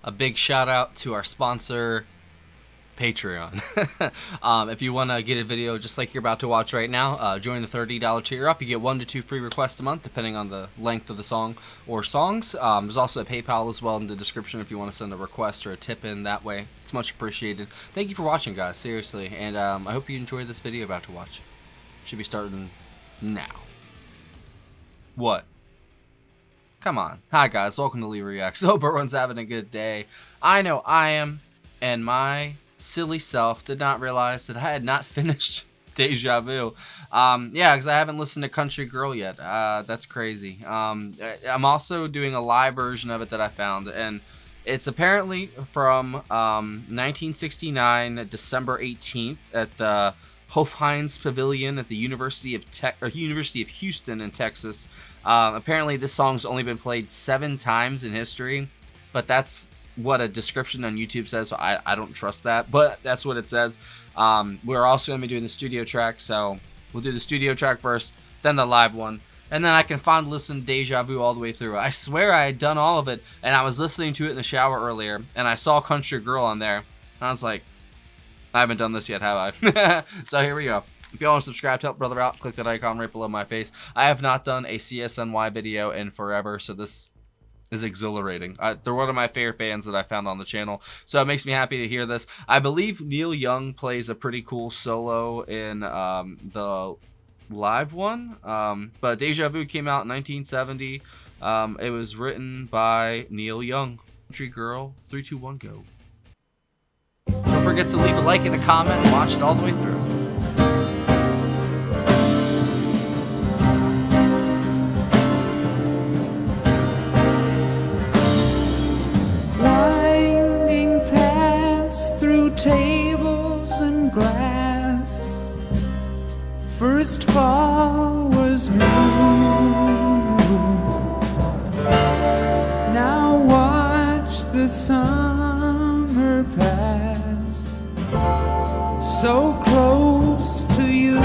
A big shout out to our sponsor, Patreon. If you want to get a video just like you're about to watch right now, join the $30 tier up. You get 1 to 2 free requests a month, depending on the length of the song or songs. There's also a PayPal as well in the description if you want to send a request or a tip in that way. It's much appreciated. Thank you for watching, guys, seriously. And I hope you enjoyed this video about to watch. Should be starting now. What? Come on. Hi, guys. Welcome to Lee Reacts. Hope everyone's having a good day. I know I am, and my silly self did not realize that I had not finished Deja Vu. Yeah, because I haven't listened to Country Girl yet. That's crazy. I'm also doing a live version of it that I found, and it's apparently from 1969, December 18th, at the Hofheinz Pavilion at the University of Houston in Texas. Apparently, this song's only been played 7 times in history, but that's what a description on YouTube says, so I don't trust that, but that's what it says. We're also going to be doing the studio track, so we'll do the studio track first, then the live one, and then I can finally listen to Deja Vu all the way through. I swear I had done all of it, and I was listening to it in the shower earlier, and I saw Country Girl on there, and I was like, I haven't done this yet, have I? So here we go. If you want to subscribe to help brother out, click that icon right below my face. I have not done a CSNY video in forever, so this is exhilarating. They're one of my favorite bands that I found on the channel, so it makes me happy to hear this. I believe Neil Young plays a pretty cool solo in the live one, but Deja Vu came out in 1970. It was written by Neil Young. Country Girl, 3, 2, 1, go. Don't forget to leave a like and a comment and watch it all the way through. Tables and glass, first fall was new. Now watch the summer pass, so close to you.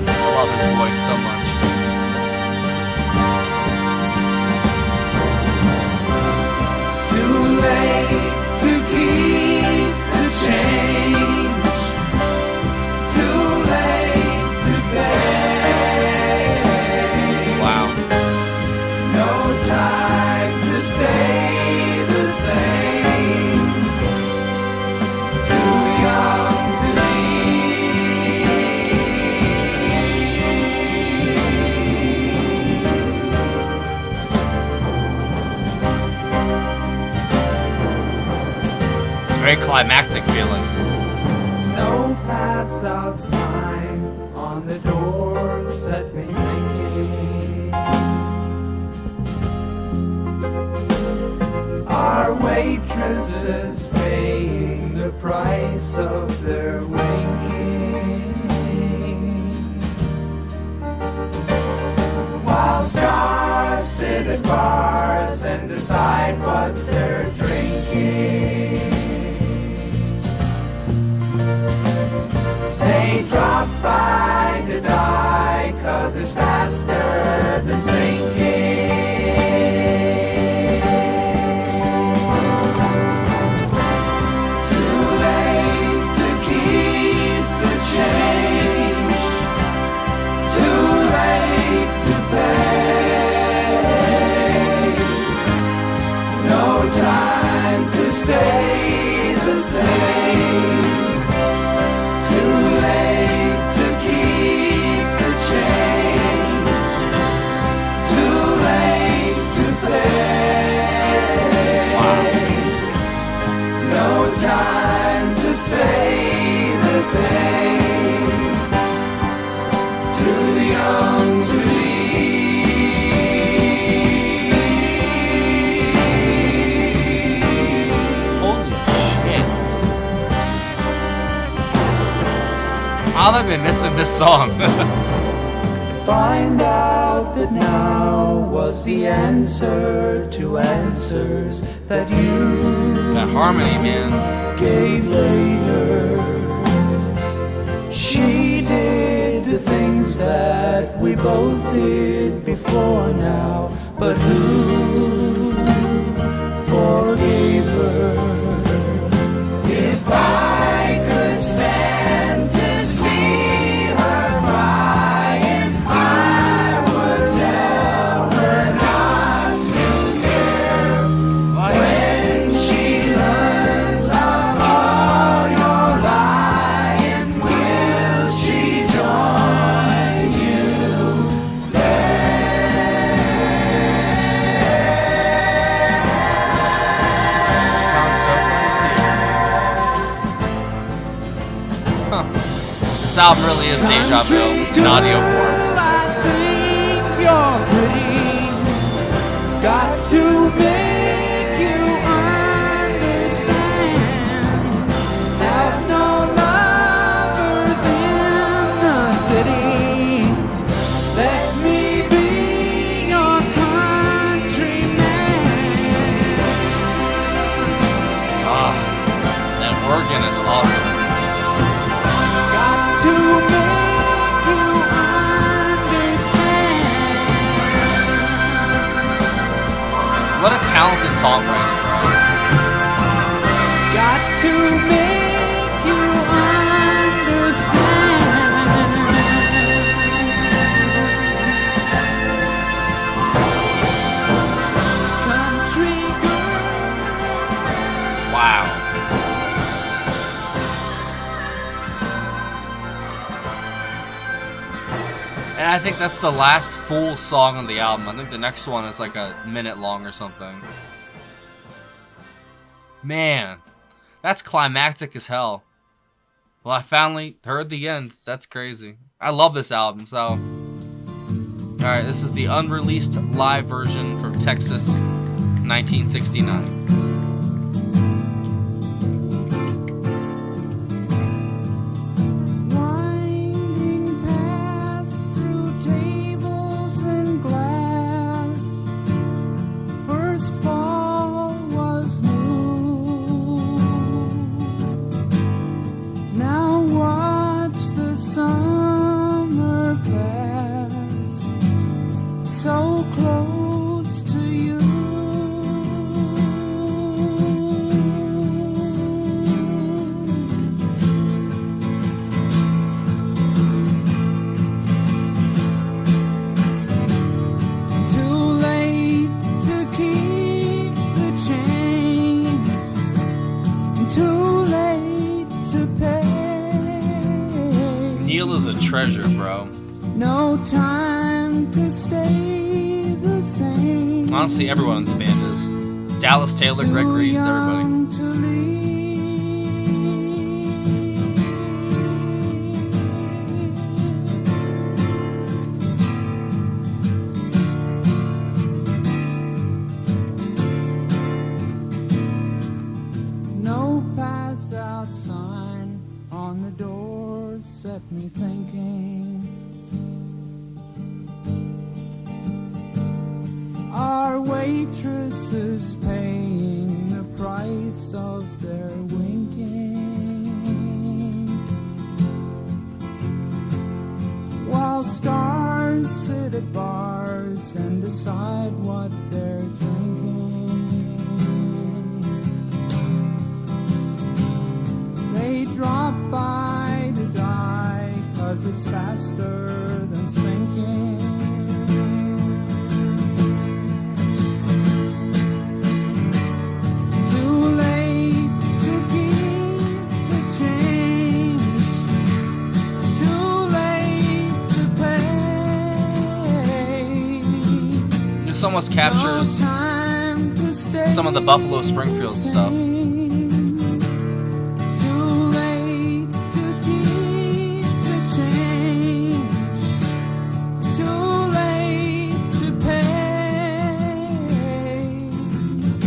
I love his voice so much. Very climactic feeling. No pass out sign on the door set me thinking. Our waitresses paying the price of their winking, while stars sit at bars and decide what they're drinking. They drop by to die, 'cause it's faster than sinking. Too late to keep the change, too late to pay. No time to stay the same. Too late to keep the change, too late to pay. Wow. No time to stay the same, too young to leave. Holy shit. How have I been missing this song? Find out that now was the answer to answers that you That harmony, man. gave later. She did the things things that we both did before now. But who forgave her? If I could stand to see her crying, I would tell her not to care. When she learns of all your lying, will she join you Sounds so familiar. Huh. This album really is Deja Vu in audio form. I think you're pretty. Got to make you understand. Have no lovers in the city. Let me be your countryman. Ah, that organ is awesome. Got to make you understand. What a talented songwriter, bro. Got to make you understand. Country girl. Wow. And I think that's the last full song on the album. I think the next one is like a minute long or something. Man, that's climactic as hell. Well, I finally heard the end. That's crazy. I love this album, so. Alright, this is the unreleased live version from Texas, 1969. Winding paths through tables and glass. First fall was new. Now watch the summer pass. So close to you. Too late to keep the change. Too late to pay. Neil is a treasure, bro. No time to stay the same. Honestly, everyone in this band is. Dallas Taylor, Greg Too Reeves, everybody. young to leave. No pass out sign on the door set me thinking. Our waitress is paying the price of their winking, while stars sit at bars and decide what they're drinking. They drop by to die 'cause it's faster than sinking. Too late to keep the change. Too late to pay. This almost captures No time to stay some of the Buffalo Springfield the stuff. same. Too late to keep the change. Too late to pay.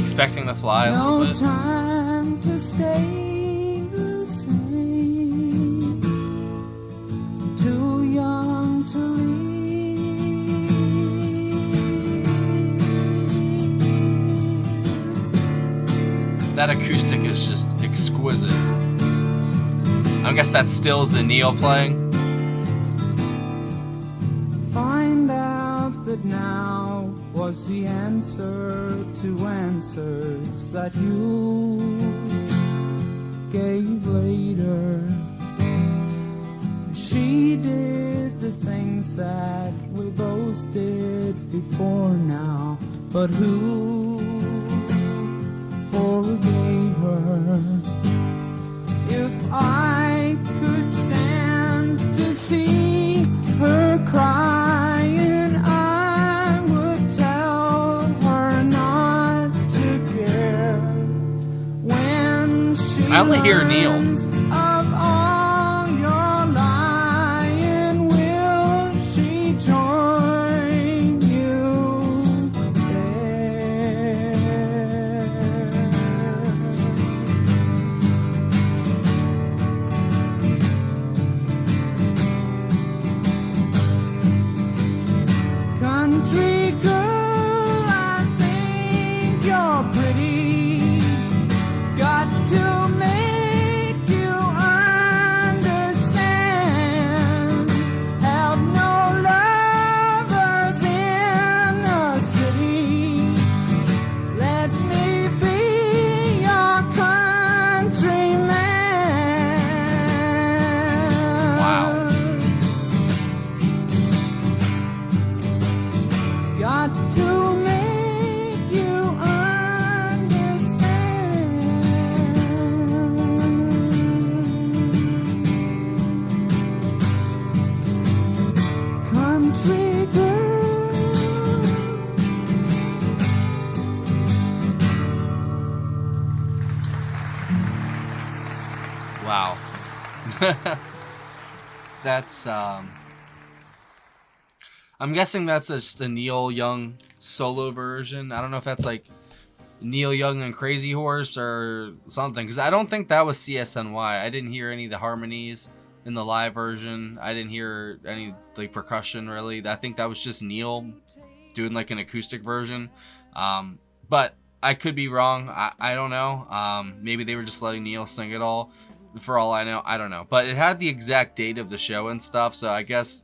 Expecting to fly a No little bit. time to stay the same. Too young to leave. That acoustic is just exquisite. I guess that still is the Neil playing. that now was the answer to answers that you gave later. She did the things that we both did before now, but who forgave her? If I could stand to see her crying, I would tell her not to care. When she I only hear Neil. learns of all your lying, will she join you there? Country girl, I think you're pretty. Got to make you understand. Have no lovers in the city. Let me be your countryman. Wow. Got to make you understand. Country girl. Wow. That's I'm guessing that's just a Neil Young solo version. I don't know if that's like Neil Young and Crazy Horse or something, because I don't think that was CSNY. I didn't hear any of the harmonies in the live version. I didn't hear any like percussion really. I think that was just Neil doing like an acoustic version. But I could be wrong. I don't know. Maybe they were just letting Neil sing it all. For all I know, I don't know. But it had the exact date of the show and stuff, so I guess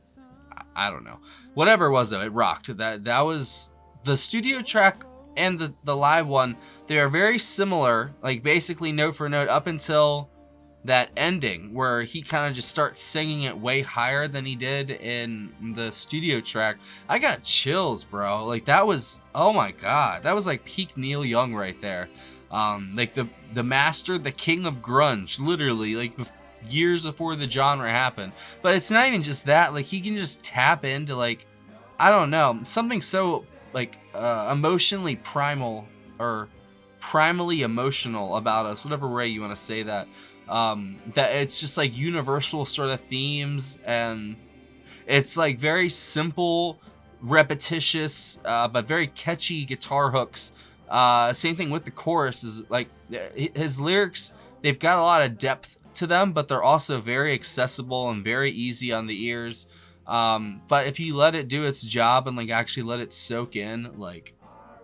I don't know. Whatever it was though, it rocked. That was the studio track and the live one. They are very similar, like basically note for note up until that ending where he kind of just starts singing it way higher than he did in the studio track. I got chills, bro. Like that was, oh my god, that was like peak Neil Young right there. Like the master, the king of grunge, literally, like years before the genre happened. But it's not even just that, like he can just tap into like, I don't know, something so like emotionally primal or primally emotional about us, whatever way you want to say that. That it's just like universal sort of themes, and it's like very simple, repetitious, but very catchy guitar hooks. Same thing with the chorus is like his lyrics, they've got a lot of depth to them, but they're also very accessible and very easy on the ears. But if you let it do its job and like actually let it soak in, like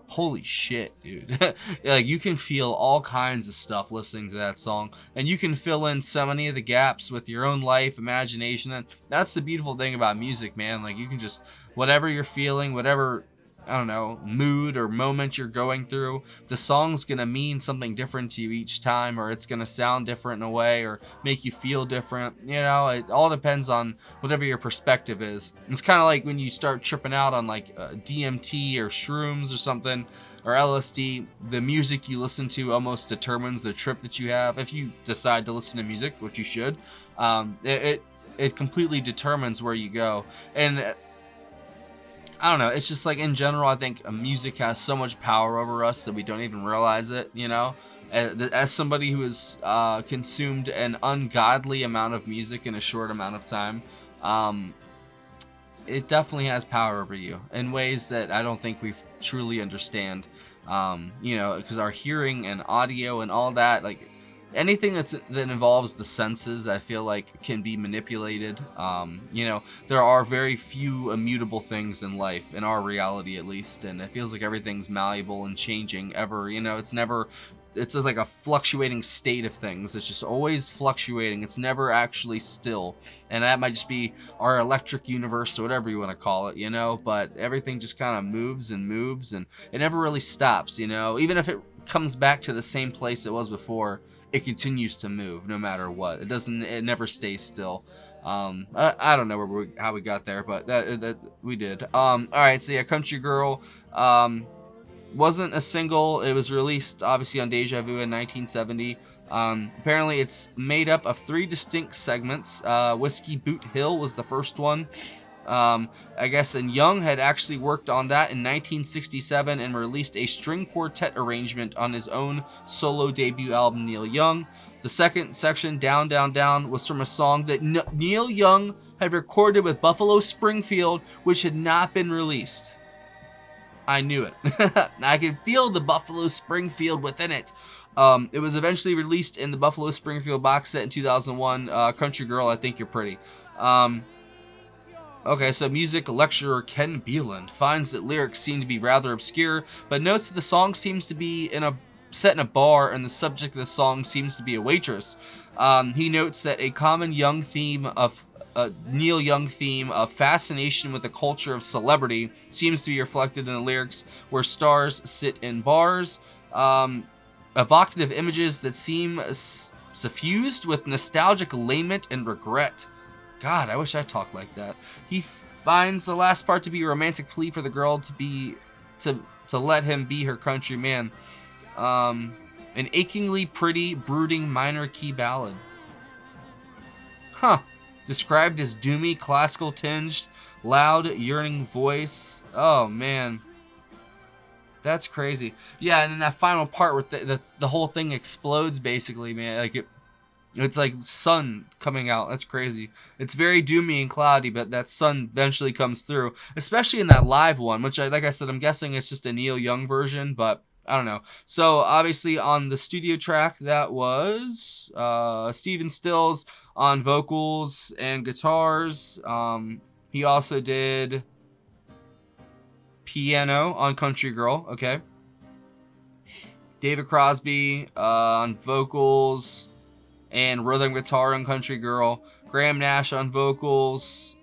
holy shit, dude. Like you can feel all kinds of stuff listening to that song, and you can fill in so many of the gaps with your own life, imagination. And that's the beautiful thing about music, man. Like you can just, whatever you're feeling, whatever, I don't know, mood or moment you're going through, the song's gonna mean something different to you each time, or it's gonna sound different in a way, or make you feel different. You know, it all depends on whatever your perspective is. It's kind of like when you start tripping out on like DMT or shrooms or something, or LSD, the music you listen to almost determines the trip that you have. If you decide to listen to music, which you should, it completely determines where you go. And I don't know, it's just like in general, I think music has so much power over us that we don't even realize it, you know? As somebody who has consumed an ungodly amount of music in a short amount of time, it definitely has power over you in ways that I don't think we truly understand, you know, because our hearing and audio and all that, like anything that involves the senses, I feel like can be manipulated. You know, there are very few immutable things in life, in our reality at least, and it feels like everything's malleable and changing ever. You know, it's never it's like a fluctuating state of things. It's just always fluctuating. It's never actually still. And that might just be our electric universe or whatever you want to call it, you know, but everything just kind of moves and moves and it never really stops, you know. Even if it comes back to the same place it was before, it continues to move no matter what. It never stays still. I don't know how we got there, but that we did. All right, so yeah, Country Girl wasn't a single. It was released obviously on Deja Vu in 1970. Apparently it's made up of 3 distinct segments. Whiskey Boot Hill was the first one. I guess, and Young had actually worked on that in 1967 and released a string quartet arrangement on his own solo debut album, Neil Young. The second section, Down, Down, Down, was from a song that Neil Young had recorded with Buffalo Springfield, which had not been released. I knew it. I could feel the Buffalo Springfield within it. It was eventually released in the Buffalo Springfield box set in 2001. Country Girl, I Think You're Pretty. Okay, so music lecturer Ken Beeland finds that lyrics seem to be rather obscure, but notes that the song seems to be set in a bar and the subject of the song seems to be a waitress. He notes that a common Young theme of Neil Young theme of fascination with the culture of celebrity seems to be reflected in the lyrics, where stars sit in bars. Evocative images that seem suffused with nostalgic lament and regret. God, I wish I talked like that. He finds the last part to be a romantic plea for the girl to let him be her country man. An achingly pretty, brooding minor key ballad. Huh. Described as doomy, classical tinged, loud, yearning voice. Oh man, that's crazy. Yeah, and in that final part where the whole thing explodes, basically, man, like it's like sun coming out. That's crazy. It's very doomy and cloudy, but that sun eventually comes through, especially in that live one, which like I said, I'm guessing it's just a Neil Young version, but I don't know. So obviously on the studio track, that was Stephen Stills on vocals and guitars. He also did piano on Country Girl. Okay. David Crosby on vocals and rhythm guitar on Country Girl. Graham Nash on vocals.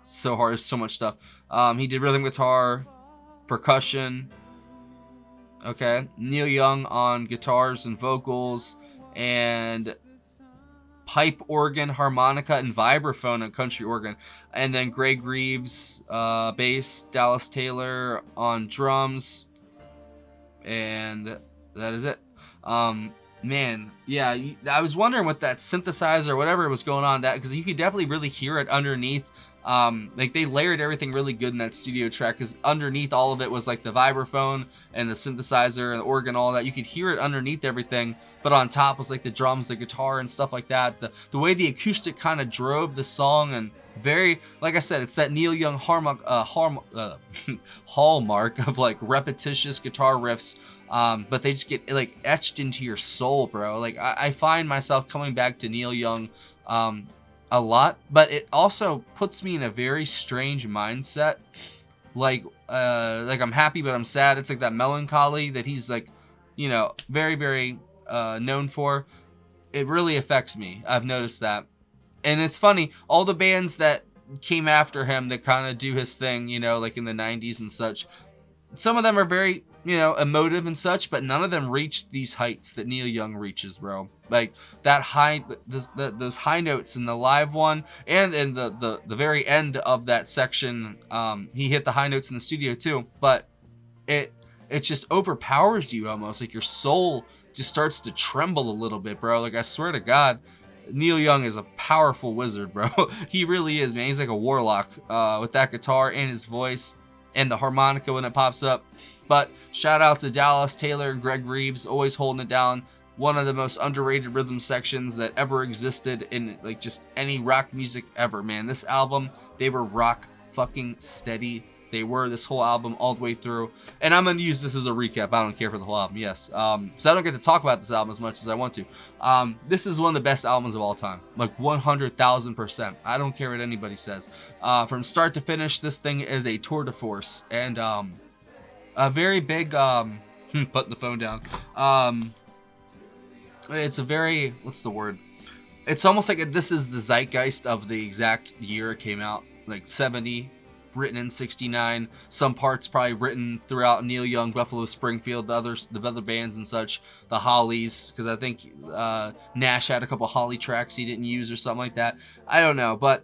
So hard. There's so much stuff. He did rhythm guitar, percussion. Okay, Neil Young on guitars and vocals, and pipe organ, harmonica, and vibraphone on country organ. And then Greg Reeves, bass, Dallas Taylor on drums, and that is it. Man, yeah, I was wondering what that synthesizer or whatever was going on, that because you could definitely really hear it underneath. Like they layered everything really good in that studio track, because underneath all of it was like the vibraphone and the synthesizer and the organ, all that. You could hear it underneath everything, but on top was like the drums, the guitar, and stuff like that. The way the acoustic kind of drove the song, and very, like I said, it's that Neil Young hallmark of like repetitious guitar riffs, but they just get like etched into your soul, bro. Like I find myself coming back to Neil Young a lot, but it also puts me in a very strange mindset. Like I'm happy, but I'm sad. It's like that melancholy that he's like, you know, very, very known for. It really affects me. I've noticed that. And it's funny, all the bands that came after him that kind of do his thing, you know, like in the 90s and such, some of them are very, you know, emotive and such, but none of them reached these heights that Neil Young reaches, bro. Like that high, those high notes in the live one, and in the very end of that section, he hit the high notes in the studio too. But it just overpowers you almost. Like your soul just starts to tremble a little bit, bro. Like I swear to God, Neil Young is a powerful wizard, bro. He really is, man. He's like a warlock with that guitar and his voice and the harmonica when it pops up. But shout out to Dallas Taylor and Greg Reeves, always holding it down. One of the most underrated rhythm sections that ever existed in like just any rock music ever, man. This album, they were rock fucking steady. They were this whole album all the way through. And I'm going to use this as a recap. I don't care for the whole album, yes. So I don't get to talk about this album as much as I want to. This is one of the best albums of all time. Like 100,000%. I don't care what anybody says. From start to finish, this thing is a tour de force. And a very big Putting the phone down. It's a very, what's the word? It's almost like this is the zeitgeist of the exact year it came out, like 70, written in 69. Some parts probably written throughout Neil Young, Buffalo Springfield, the other bands and such, the Hollies, because I think Nash had a couple Holly tracks he didn't use or something like that. I don't know, but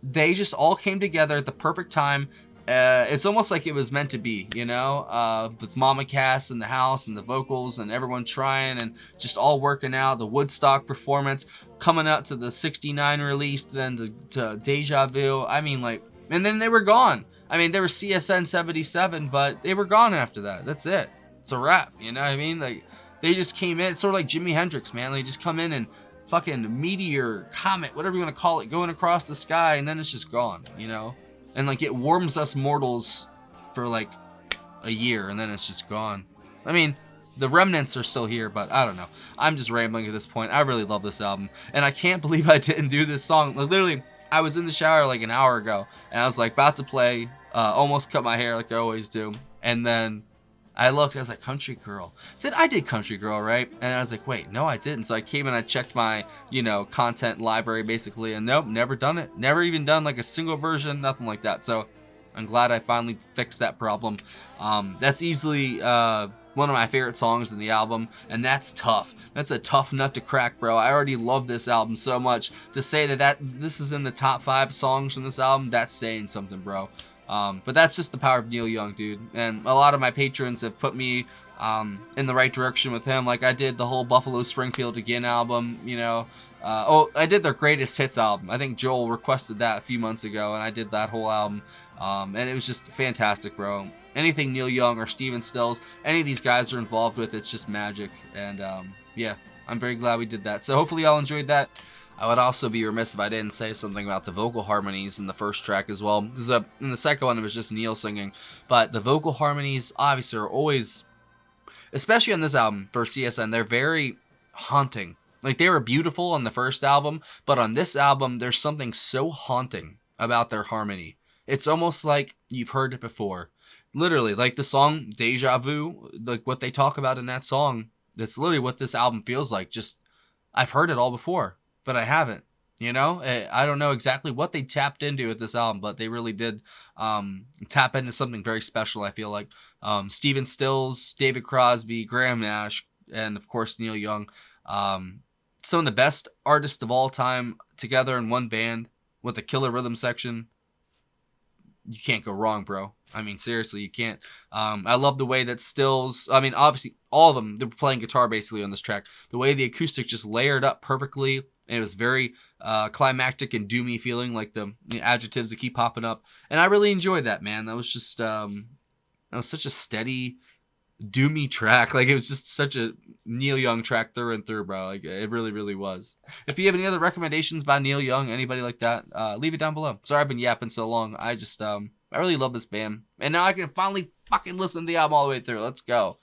they just all came together at the perfect time. It's almost like it was meant to be, you know, with Mama Cass in the house and the vocals and everyone trying and just all working out. The Woodstock performance coming out to the 69 release, then to Deja Vu. I mean, like, and then they were gone. I mean, they were CSN 77, but they were gone after that. That's it. It's a wrap, you know what I mean? Like, they just came in. It's sort of like Jimi Hendrix, man. They just come in and fucking meteor, comet, whatever you want to call it, going across the sky, and then it's just gone, you know? And like it warms us mortals for like a year and then it's just gone. I mean, the remnants are still here, but I don't know. I'm just rambling at this point. I really love this album. And I can't believe I didn't do this song. Like literally, I was in the shower like an hour ago and I was like about to play, almost cut my hair like I always do. And then I looked, I was like, Country Girl. I did Country Girl, right? And I was like, wait, no, I didn't. So I came and I checked my, you know, content library basically, and nope, never done it. Never even done like a single version, nothing like that. So I'm glad I finally fixed that problem. That's easily one of my favorite songs in the album, and that's tough. That's a tough nut to crack, bro. I already love this album so much. To say that this is in the top 5 songs from this album, that's saying something, bro. But that's just the power of Neil Young, dude. And a lot of my patrons have put me in the right direction with him. Like I did the whole Buffalo Springfield Again album, you know. I did their Greatest Hits album. I think Joel requested that a few months ago, and I did that whole album. And it was just fantastic, bro. Anything Neil Young or Steven Stills, any of these guys are involved with, it's just magic. And yeah, I'm very glad we did that. So hopefully y'all enjoyed that. I would also be remiss if I didn't say something about the vocal harmonies in the first track as well. Because in the second one, it was just Neil singing. But the vocal harmonies, obviously, are always, especially on this album for CSN, they're very haunting. Like, they were beautiful on the first album, but on this album, there's something so haunting about their harmony. It's almost like you've heard it before. Literally, like the song Deja Vu, like what they talk about in that song, that's literally what this album feels like. Just, I've heard it all before, but I haven't. You know, I don't know exactly what they tapped into with this album, but they really did tap into something very special, I feel like. Steven Stills, David Crosby, Graham Nash, and of course Neil Young. Some of the best artists of all time together in one band with a killer rhythm section. You can't go wrong, bro. I mean, seriously, you can't. I love the way that Stills, I mean, obviously, all of them, they're playing guitar basically on this track. The way the acoustic just layered up perfectly. And it was very climactic and doomy feeling, like the adjectives that keep popping up. And I really enjoyed that, man. That was just, that was such a steady, doomy track. Like, it was just such a Neil Young track through and through, bro. Like, it really, really was. If you have any other recommendations by Neil Young, anybody like that, leave it down below. Sorry I've been yapping so long. I just, I really love this band. And now I can finally fucking listen to the album all the way through. Let's go.